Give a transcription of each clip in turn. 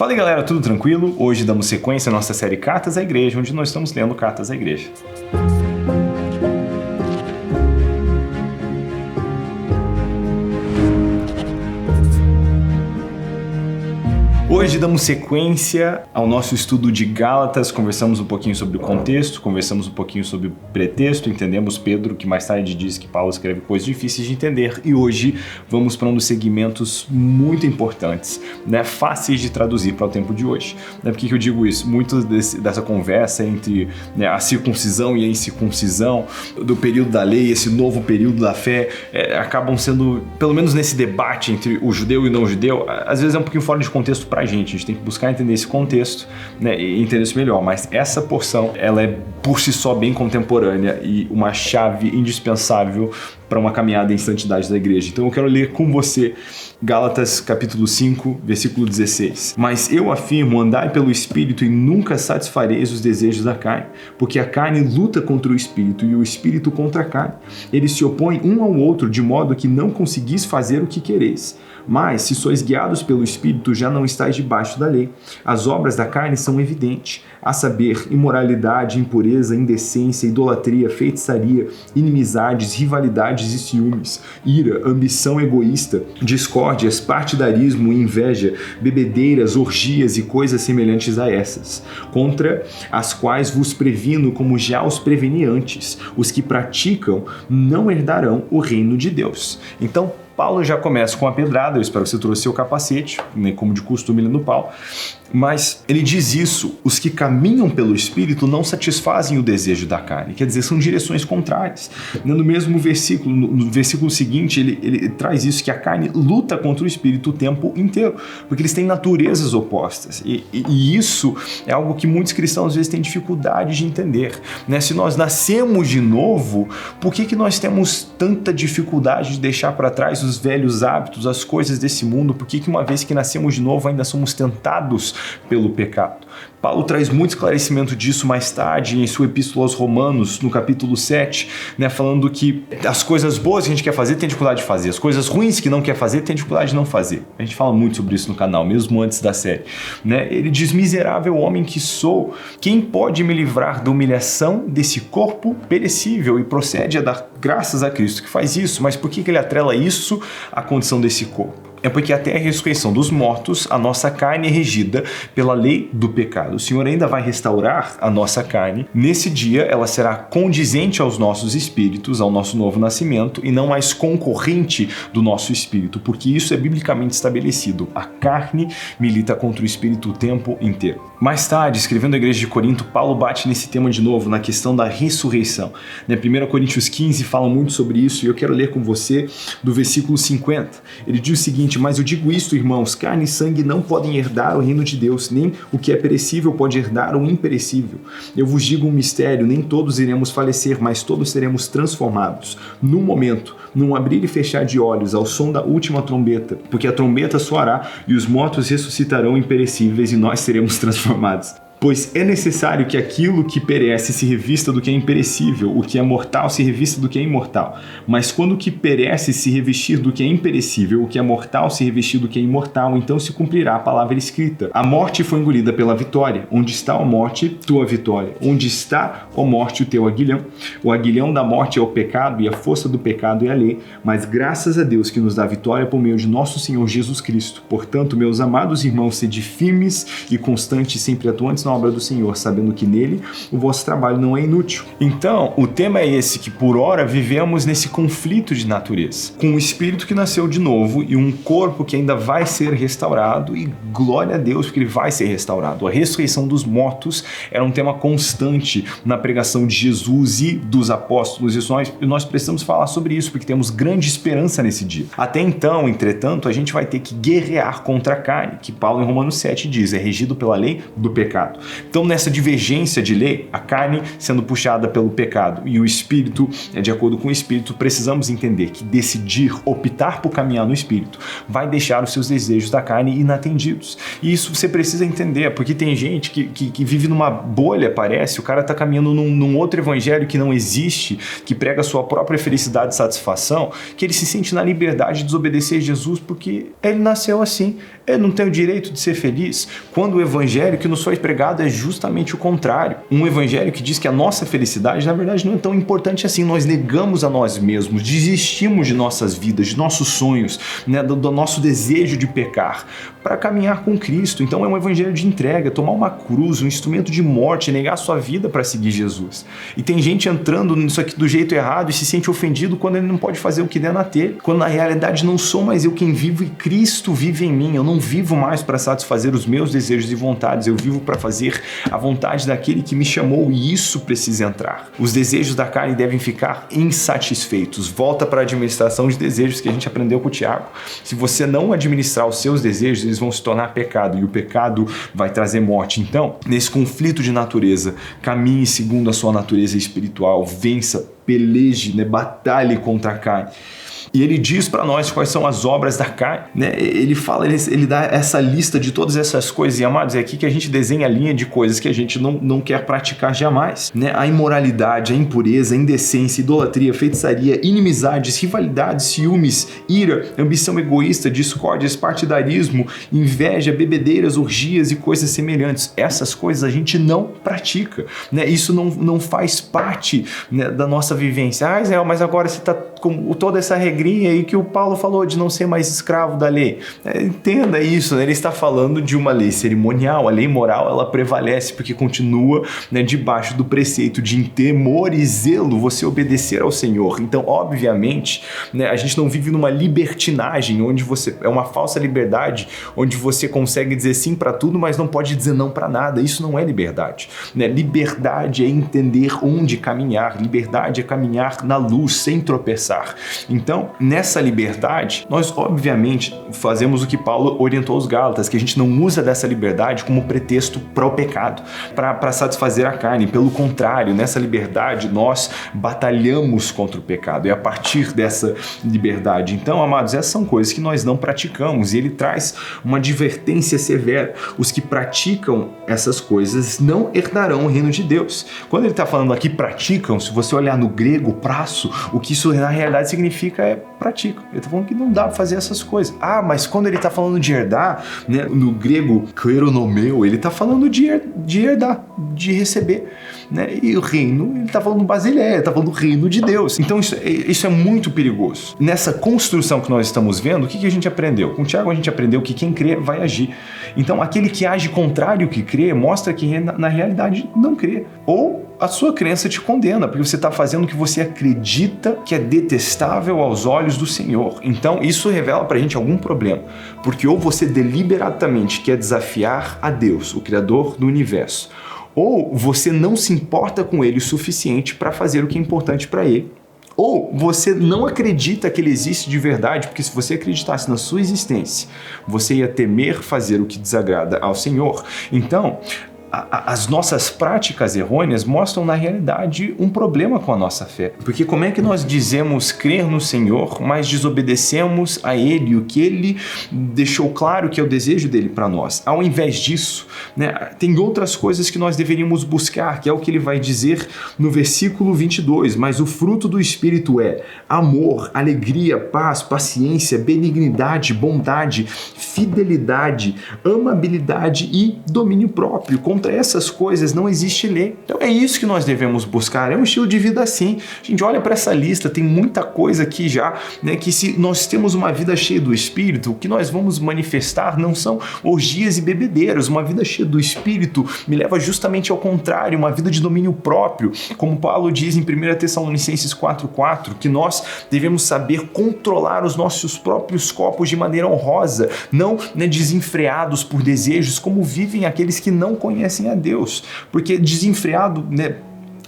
Fala aí galera, tudo tranquilo? Hoje damos sequência à nossa série Cartas à Igreja, onde nós estamos lendo Cartas à Igreja. Hoje damos sequência ao nosso estudo de Gálatas, conversamos um pouquinho sobre o contexto, conversamos um pouquinho sobre o pretexto, entendemos Pedro, que mais tarde diz que Paulo escreve coisas difíceis de entender, e hoje vamos para um dos segmentos muito importantes, fáceis de traduzir para o tempo de hoje. Por que eu digo isso? Muito dessa conversa entre a circuncisão e a incircuncisão, do período da lei, esse novo período da fé, acabam sendo, pelo menos nesse debate entre o judeu e o não judeu, às vezes é um pouquinho fora de contexto para a gente tem que buscar entender esse contexto, e entender isso melhor, mas essa porção, ela é por si só bem contemporânea e uma chave indispensável para uma caminhada em santidade da igreja. Então eu quero ler com você Gálatas capítulo 5, versículo 16. Mas eu afirmo, andai pelo Espírito e nunca satisfareis os desejos da carne, porque a carne luta contra o Espírito e o Espírito contra a carne. Eles se opõem um ao outro, de modo que não conseguis fazer o que quereis. Mas, se sois guiados pelo Espírito, já não estáis debaixo da lei. As obras da carne são evidentes, a saber, imoralidade, impureza, indecência, idolatria, feitiçaria, inimizades, rivalidades e ciúmes, ira, ambição egoísta, discórdias, partidarismo, inveja, bebedeiras, orgias e coisas semelhantes a essas, contra as quais vos previno como já os preveni antes. Os que praticam não herdarão o reino de Deus. Então, Paulo já começa com a pedrada, eu espero que você trouxe seu capacete, como de costume lendo Paulo, mas ele diz isso, os que caminham pelo Espírito não satisfazem o desejo da carne, quer dizer, são direções contrárias. No mesmo versículo, no versículo seguinte, ele traz isso, que a carne luta contra o Espírito o tempo inteiro, porque eles têm naturezas opostas, e isso é algo que muitos cristãos às vezes têm dificuldade de entender. Se nós nascemos de novo, por que nós temos tanta dificuldade de deixar para trás os velhos hábitos, as coisas desse mundo? Por que uma vez que nascemos de novo ainda somos tentados pelo pecado? Paulo traz muito esclarecimento disso mais tarde em sua epístola aos Romanos, no capítulo 7, falando que as coisas boas que a gente quer fazer tem dificuldade de fazer, as coisas ruins que não quer fazer tem dificuldade de não fazer. A gente fala muito sobre isso no canal, mesmo antes da série. Ele diz, miserável homem que sou, quem pode me livrar da humilhação desse corpo perecível? E procede a dar graças a Cristo que faz isso. Mas por que ele atrela isso à condição desse corpo? É porque até a ressurreição dos mortos, a nossa carne é regida pela lei do pecado. O Senhor ainda vai restaurar a nossa carne. Nesse dia, ela será condizente aos nossos espíritos, ao nosso novo nascimento, e não mais concorrente do nosso espírito, porque isso é biblicamente estabelecido. A carne milita contra o espírito o tempo inteiro. Mais tarde, escrevendo a igreja de Corinto, Paulo bate nesse tema de novo, na questão da ressurreição. 1 Coríntios 15 fala muito sobre isso, e eu quero ler com você do versículo 50. Ele diz o seguinte: mas eu digo isto, irmãos, carne e sangue não podem herdar o reino de Deus, nem o que é perecível pode herdar o imperecível. Eu vos digo um mistério, nem todos iremos falecer, mas todos seremos transformados. No momento, num abrir e fechar de olhos, ao som da última trombeta, porque a trombeta soará e os mortos ressuscitarão imperecíveis e nós seremos transformados. Pois é necessário que aquilo que perece se revista do que é imperecível, o que é mortal se revista do que é imortal. Mas quando o que perece se revestir do que é imperecível, o que é mortal se revestir do que é imortal, então se cumprirá a palavra escrita. A morte foi engolida pela vitória. Onde está a morte, tua vitória? Onde está, ó morte, o teu aguilhão? O aguilhão da morte é o pecado e a força do pecado é a lei. Mas graças a Deus que nos dá vitória por meio de nosso Senhor Jesus Cristo. Portanto, meus amados irmãos, sede firmes e constantes, sempre atuantes na obra do Senhor, sabendo que nele o vosso trabalho não é inútil. Então, o tema é esse, que por ora vivemos nesse conflito de natureza, com um espírito que nasceu de novo e um corpo que ainda vai ser restaurado, e glória a Deus porque ele vai ser restaurado. A ressurreição dos mortos era um tema constante na pregação de Jesus e dos apóstolos, e nós precisamos falar sobre isso, porque temos grande esperança nesse dia. Até então, entretanto, a gente vai ter que guerrear contra a carne, que Paulo em Romanos 7 diz, é regido pela lei do pecado. Então, nessa divergência de lei, a carne sendo puxada pelo pecado e o espírito, de acordo com o espírito, precisamos entender que decidir, optar por caminhar no espírito, vai deixar os seus desejos da carne inatendidos. E isso você precisa entender, porque tem gente que vive numa bolha, parece, o cara está caminhando num outro evangelho que não existe, que prega a sua própria felicidade e satisfação, que ele se sente na liberdade de desobedecer a Jesus porque ele nasceu assim, ele não tem o direito de ser feliz, quando o evangelho que nos foi pregado é justamente o contrário. Um evangelho que diz que a nossa felicidade, na verdade, não é tão importante assim. Nós negamos a nós mesmos, desistimos de nossas vidas, de nossos sonhos, né, do nosso desejo de pecar, para caminhar com Cristo. Então é um evangelho de entrega, tomar uma cruz, um instrumento de morte, negar a sua vida para seguir Jesus. E tem gente entrando nisso aqui do jeito errado e se sente ofendido quando ele não pode fazer o que der na telha, quando na realidade não sou mais eu quem vivo e Cristo vive em mim. Eu não vivo mais para satisfazer os meus desejos e vontades, eu vivo para fazer a vontade daquele que me chamou, e isso precisa entrar. Os desejos da carne devem ficar insatisfeitos. Volta para a administração de desejos que a gente aprendeu com o Tiago. Se você não administrar os seus desejos, eles vão se tornar pecado, e o pecado vai trazer morte. Então, nesse conflito de natureza, caminhe segundo a sua natureza espiritual, vença, peleje, né, batalhe contra a carne. E ele diz para nós quais são as obras da carne, né? Ele fala, ele dá essa lista de todas essas coisas, e amados, é aqui que a gente desenha a linha de coisas que a gente não quer praticar jamais, né? A imoralidade, a impureza, a indecência, idolatria, feitiçaria, inimizades, rivalidades, ciúmes, ira, ambição egoísta, discórdias, partidarismo, inveja, bebedeiras, orgias e coisas semelhantes. Essas coisas a gente não pratica, né? Isso não faz parte, né, da nossa vivência. Ah, Israel, mas agora você está com toda essa regrinha aí que o Paulo falou de não ser mais escravo da lei. Entenda isso, né? Ele está falando de uma lei cerimonial. A lei moral, ela prevalece porque continua, né, debaixo do preceito de em temor e zelo você obedecer ao Senhor. Então, obviamente, né, a gente não vive numa libertinagem, onde você é uma falsa liberdade, onde você consegue dizer sim para tudo, mas não pode dizer não para nada. Isso não é liberdade, né? Liberdade é entender onde caminhar. Liberdade é caminhar na luz, sem tropeçar. Então, nessa liberdade, nós obviamente fazemos o que Paulo orientou aos Gálatas, que a gente não usa dessa liberdade como pretexto para o pecado, para satisfazer a carne. Pelo contrário, nessa liberdade nós batalhamos contra o pecado. É a partir dessa liberdade. Então, amados, essas são coisas que nós não praticamos, e ele traz uma advertência severa. Os que praticam essas coisas não herdarão o reino de Deus. Quando ele está falando aqui praticam, se você olhar no grego, praço, o que isso na realidade significa é praticam. Ele está falando que não dá para fazer essas coisas. Ah, mas quando ele está falando de herdar, né, no grego, kleronomeu, ele está falando de herdar, de receber, né? E o reino, ele está falando basileia, ele está falando do reino de Deus. Então isso é muito perigoso. Nessa construção que nós estamos vendo, o que a gente aprendeu? Com o Tiago a gente aprendeu que quem crê vai agir. Então aquele que age contrário ao que crê, mostra que na realidade não crê. Ou a sua crença te condena, porque você está fazendo o que você acredita que é detestável aos olhos do Senhor. Então isso revela para a gente algum problema, porque ou você deliberadamente quer desafiar a Deus, o Criador do universo, ou você não se importa com Ele o suficiente para fazer o que é importante para Ele. Ou você não acredita que ele existe de verdade, porque se você acreditasse na sua existência, você ia temer fazer o que desagrada ao Senhor. Então, as nossas práticas errôneas mostram na realidade um problema com a nossa fé. Porque como é que nós dizemos crer no Senhor, mas desobedecemos a Ele, o que Ele deixou claro que é o desejo dele para nós? Ao invés disso, né, tem outras coisas que nós deveríamos buscar, que é o que ele vai dizer no versículo 22. Mas o fruto do Espírito é amor, alegria, paz, paciência, benignidade, bondade, fidelidade, amabilidade e domínio próprio. Contra essas coisas não existe lei. Então é isso que nós devemos buscar. É um estilo de vida assim. A gente olha para essa lista, tem muita coisa aqui já, né, que se nós temos uma vida cheia do Espírito, o que nós vamos manifestar não são orgias e bebedeiras. Uma vida cheia do Espírito me leva justamente ao contrário, uma vida de domínio próprio. Como Paulo diz em 1 Tessalonicenses 4:4, que nós devemos saber controlar os nossos próprios corpos de maneira honrosa, não, né, desenfreados por desejos, como vivem aqueles que não conhecem a Deus, porque desenfreado, né,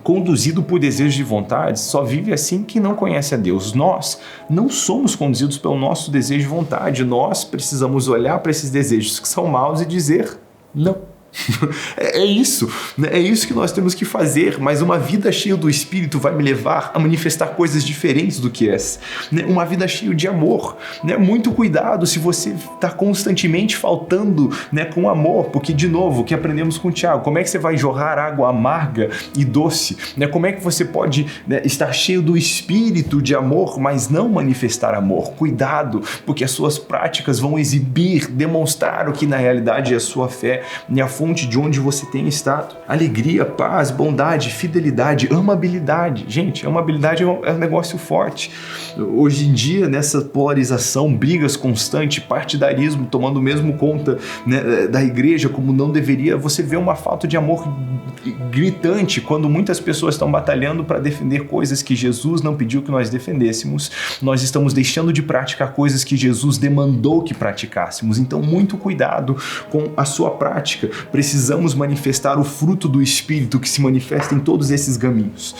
conduzido por desejos de vontade, só vive assim quem não conhece a Deus. Nós não somos conduzidos pelo nosso desejo de vontade, nós precisamos olhar para esses desejos que são maus e dizer não. É isso, né? É isso que nós temos que fazer, mas uma vida cheia do Espírito vai me levar a manifestar coisas diferentes do que essa, né? Uma vida cheia de amor, né? Muito cuidado se você está constantemente faltando, né, com amor, porque, de novo, o que aprendemos com o Tiago, como é que você vai jorrar água amarga e doce, né? Como é que você pode, né, estar cheio do Espírito de amor, mas não manifestar amor? Cuidado, porque as suas práticas vão exibir, demonstrar o que na realidade é a sua fé, né? A fonte de onde você tem estado. Alegria, paz, bondade, fidelidade, amabilidade. Gente, amabilidade é um negócio forte. Hoje em dia, nessa polarização, brigas constantes, partidarismo tomando mesmo conta, né, da igreja como não deveria, você vê uma falta de amor gritante quando muitas pessoas estão batalhando para defender coisas que Jesus não pediu que nós defendêssemos. Nós estamos deixando de praticar coisas que Jesus demandou que praticássemos. Então, muito cuidado com a sua prática. Precisamos manifestar o fruto do Espírito que se manifesta em todos esses gominhos.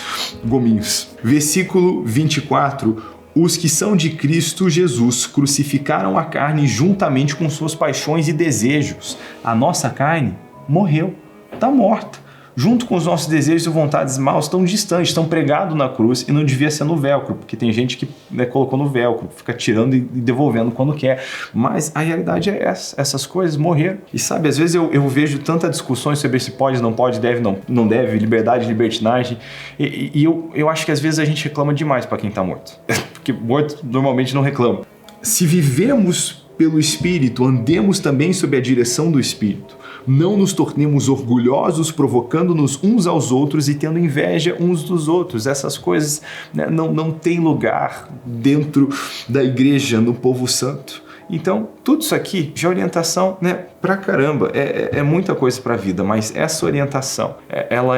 Versículo 24. Os que são de Cristo Jesus crucificaram a carne juntamente com suas paixões e desejos. A nossa carne morreu, está morta. Junto com os nossos desejos e vontades maus, estão distantes, estão pregados na cruz e não devia ser no velcro, porque tem gente que, né, colocou no velcro, fica tirando e devolvendo quando quer. Mas a realidade é essa, essas coisas morreram. E sabe, às vezes eu vejo tantas discussões sobre se pode, não pode, deve, não deve, liberdade, libertinagem, e eu acho que às vezes a gente reclama demais para quem está morto, porque morto normalmente não reclama. Se vivemos pelo Espírito, andemos também sob a direção do Espírito. Não nos tornemos orgulhosos, provocando-nos uns aos outros e tendo inveja uns dos outros. Essas coisas, né, não têm lugar dentro da igreja, no povo santo. Então, tudo isso aqui de orientação, né, pra caramba, é muita coisa pra vida, mas essa orientação, ela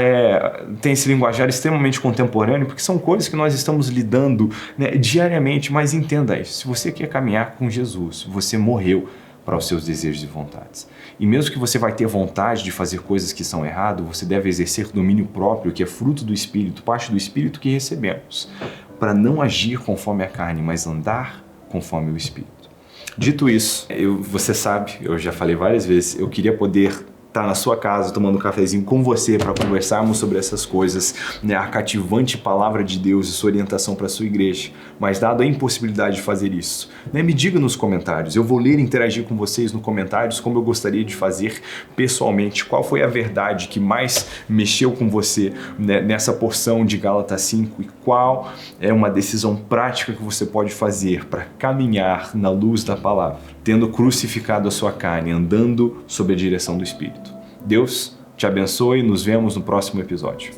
tem esse linguajar extremamente contemporâneo, porque são coisas que nós estamos lidando, né, diariamente, mas entenda isso, se você quer caminhar com Jesus, você morreu para os seus desejos e vontades. E mesmo que você vai ter vontade de fazer coisas que são erradas, você deve exercer domínio próprio, que é fruto do Espírito, parte do Espírito que recebemos, para não agir conforme a carne, mas andar conforme o Espírito. Dito isso, você sabe, eu já falei várias vezes, eu queria poder estar na sua casa tomando um cafezinho com você para conversarmos sobre essas coisas, né, a cativante palavra de Deus e sua orientação para a sua igreja, mas dado a impossibilidade de fazer isso, né, me diga nos comentários, eu vou ler e interagir com vocês nos comentários como eu gostaria de fazer pessoalmente, qual foi a verdade que mais mexeu com você, né, nessa porção de Gálatas 5 e qual é uma decisão prática que você pode fazer para caminhar na luz da palavra, tendo crucificado a sua carne, andando sob a direção do Espírito. Deus te abençoe e nos vemos no próximo episódio.